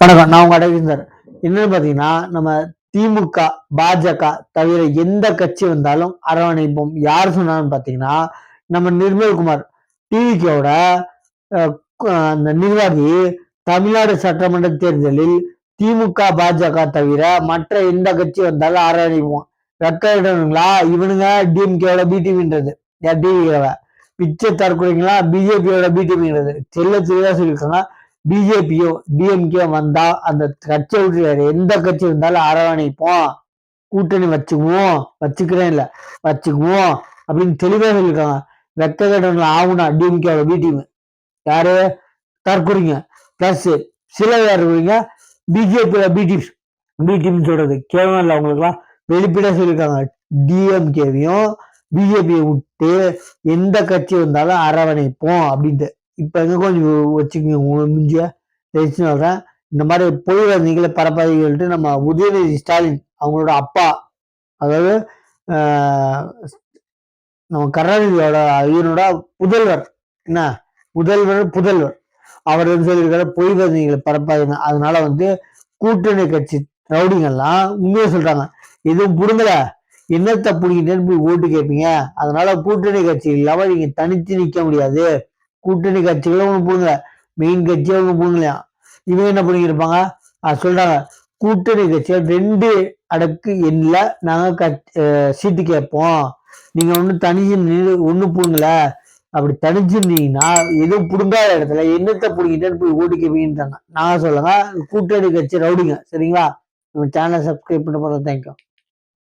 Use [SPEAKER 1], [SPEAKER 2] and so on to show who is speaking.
[SPEAKER 1] வணக்கம். நான் உங்க அடவிந்தர். என்னன்னு பாத்தீங்கன்னா, நம்ம திமுக, பாஜக தவிர எந்த கட்சி வந்தாலும் அரவணைப்போம். யார் சொன்னாலும் பாத்தீங்கன்னா, நம்ம நிர்மல்குமார் டிவிக்கோட அந்த நிர்வாகி தமிழ்நாடு சட்டமன்ற தேர்தலில் திமுக, பாஜக தவிர மற்ற எந்த கட்சி வந்தாலும் அரவணைப்போம். வெக்கங்களா இவனுங்க டிஎம்கேவோட பிடிவின்றது டிவியோட பிச்சை தற்கொலைங்களா பிஜேபியோட பிடிவின்றது தெளிவா சொல்லியிருக்காங்க. பிஜேபியோ டிஎம்கே வந்தா அந்த கட்சியை விட்டு எந்த கட்சி இருந்தாலும் அரவணைப்போம், கூட்டணி வச்சுக்கிறேன் இல்ல வச்சுக்குவோம் அப்படின்னு தெளிவா சொல்லியிருக்காங்க. வெக்ககேடன்ல ஆகுனா டிஎம்கே பி டீம் யாரு தற்கொலைங்க பிளஸ் சில யாருங்க பிஜேபியோட பி டீம் சொல்றது கேவலம் இல்லை. அவங்களுக்குலாம் வெளிப்படையா சொல்லியிருக்காங்க. டிஎம்கேவையும் பிஜேபியை விட்டு எந்த கட்சி வந்தாலும் அரவணைப்போம் அப்படின்ட்டு. இப்ப எங்க கொஞ்சம் வச்சுக்கோங்க முடிஞ்ச சொல்றேன். இந்த மாதிரி பொய் வதந்திகளை பரப்பாதிகள்ட்டு நம்ம உதயநிதி ஸ்டாலின் அவங்களோட அப்பா, அதாவது நம்ம கருணாநிதியோட இவனோட புதல்வர் புதல்வர் அவர் சொல்லியிருக்காரு பொய் வதந்திகளை பரப்பாதீங்க. அதனால கூட்டணி கட்சி ரவுடிங்கெல்லாம் உண்மையை சொல்றாங்க. எதுவும் புடுங்கல, என்னத்தை புடிங்கிட்டேன்னு போய் ஓட்டு கேட்பீங்க. அதனால கூட்டணி கட்சி இல்லாம நீங்க தனித்து நிக்க முடியாது. கூட்டணி கட்சிகளும் ஒண்ணு போடுங்க, மெயின் கட்சியும் ஒண்ணு போடுங்களையா. இவங்க என்ன பண்ணிருப்பாங்க சொல்றாங்க, கூட்டணி கட்சியில 2 அடுக்கு எண்ணில நாங்க சீட்டு கேட்போம், நீங்க தனிச்சு ஒண்ணு போடுங்கள. அப்படி தனிச்சிருந்தீங்கன்னா எதுவும் புடுங்காத இடத்துல என்னத்தை புடுங்கிட்டேன்னு போய் ஓட்டு கேட்பீங்கன்றாங்க. நான் சொல்லுங்க கூட்டணி கட்சி ரவுடிங்க. சரிங்களா? நம்ம சேனலை சப்ஸ்கிரைப் பண்ண போறோம். தேங்க்யூ.